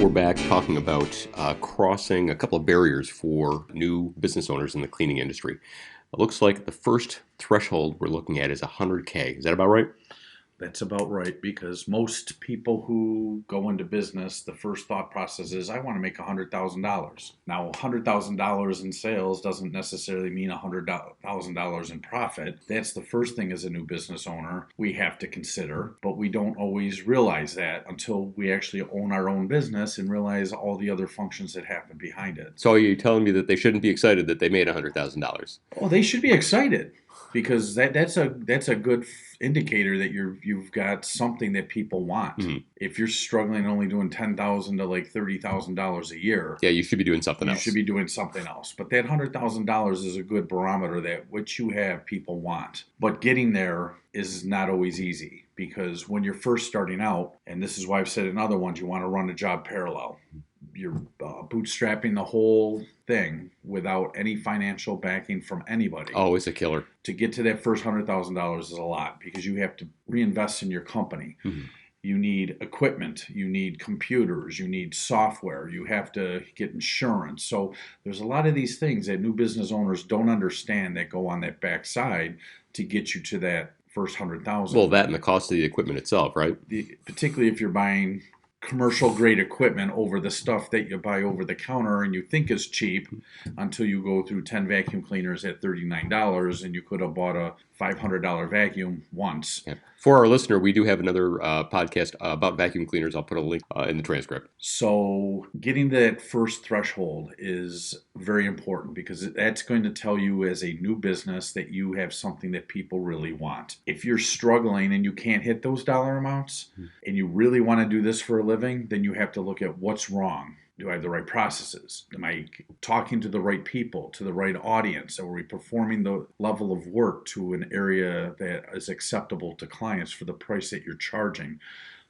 we're back talking about crossing a couple of barriers for new business owners in the cleaning industry. It looks like the first threshold we're looking at is 100K. Is that about right? That's about right, because most people who go into business, the first thought process is, I want to make $100,000. Now, $100,000 in sales doesn't necessarily mean $100,000 in profit. That's the first thing as a new business owner we have to consider, but we don't always realize that until we actually own our own business and realize all the other functions that happen behind it. So are you telling me that they shouldn't be excited that they made $100,000? Oh, they should be excited, because that's a good indicator that you've got something that people want. Mm-hmm. If you're struggling only doing $10,000 to like $30,000 a year, Yeah, you should be doing something else. You should be doing something else. But that $100,000 is a good barometer that what you have people want. But getting there is not always easy, because when you're first starting out, and this is why I've said in other ones, you want to run a job parallel. You're bootstrapping the whole thing without any financial backing from anybody. Oh, it's a killer. To get to that first $100,000 is a lot, because you have to reinvest in your company. Mm-hmm. You need equipment, you need computers, you need software, you have to get insurance. So there's a lot of these things that new business owners don't understand that go on that backside to get you to that first 100,000. Well, that and the cost of the equipment itself, right? Particularly if you're buying commercial grade equipment over the stuff that you buy over the counter and you think is cheap, until you go through 10 vacuum cleaners at $39 and you could have bought a $500 vacuum once. Yeah. For our listener, we do have another podcast about vacuum cleaners. I'll put a link in the transcript. So getting that first threshold is very important, because that's going to tell you as a new business that you have something that people really want. If you're struggling and you can't hit those dollar amounts and you really want to do this for a living, then you have to look at what's wrong. Do I have the right processes? Am I talking to the right people, to the right audience? Are we performing the level of work to an area that is acceptable to clients for the price that you're charging?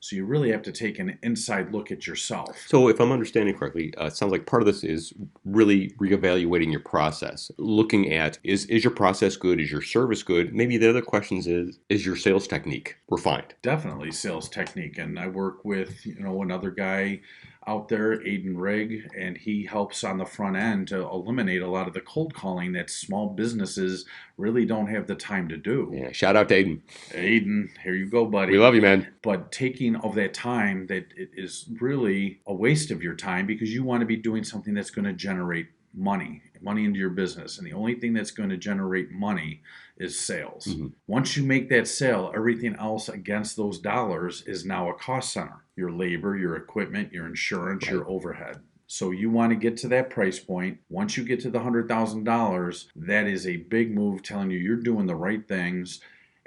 So you really have to take an inside look at yourself. So if I'm understanding correctly, it sounds like part of this is really reevaluating your process. Looking at, is your process good? Is your service good? Maybe the other questions is your sales technique refined? Definitely sales technique. And I work with, another guy out there, Aiden Rigg, and he helps on the front end to eliminate a lot of the cold calling that small businesses really don't have the time to do. Yeah, shout out to Aiden. Aiden, here you go, buddy. We love you, man. But taking of that time, that it is really a waste of your time, because you want to be doing something that's going to generate money into your business. And the only thing that's going to generate money is sales. Mm-hmm. Once you make that sale, everything else against those dollars is now a cost center. Your labor, your equipment, your insurance, right, your overhead. So you want to get to that price point. Once you get to the $100,000, that is a big move, telling you you're doing the right things.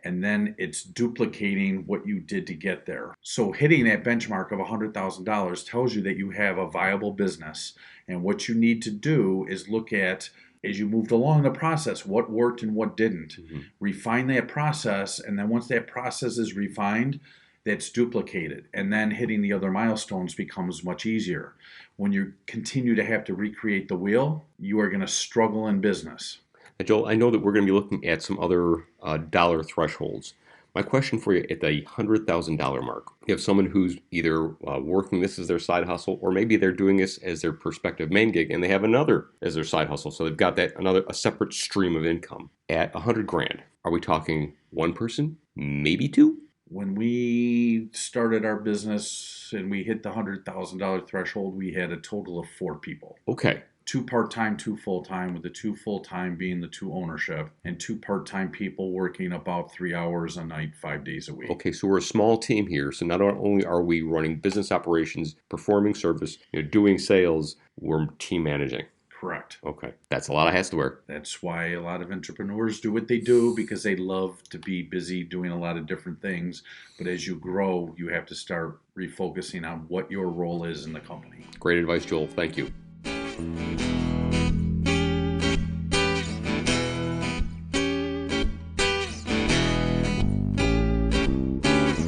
And then it's duplicating what you did to get there. So hitting that benchmark of $100,000 tells you that you have a viable business. And what you need to do is look at, as you moved along the process, what worked and what didn't. Mm-hmm. Refine that process. And then once that process is refined, that's duplicated. And then hitting the other milestones becomes much easier. When you continue to have to recreate the wheel, you are going to struggle in business. Joel, I know that we're going to be looking at some other dollar thresholds. My question for you, at the $100,000 mark, you have someone who's either working this as their side hustle, or maybe they're doing this as their prospective main gig, and they have another as their side hustle. So they've got a separate stream of income. At $100,000, are we talking one person, maybe two? When we started our business and we hit the $100,000 threshold, we had a total of 4 people. Okay. 2 part-time, 2 full-time, with the 2 full-time being the 2 ownership, and 2 part-time people working about 3 hours a night, 5 days a week. Okay, so we're a small team here. So not only are we running business operations, performing service, doing sales, we're team managing. Correct. Okay, that's a lot of hats to wear. That's why a lot of entrepreneurs do what they do, because they love to be busy doing a lot of different things. But as you grow, you have to start refocusing on what your role is in the company. Great advice, Joel. Thank you.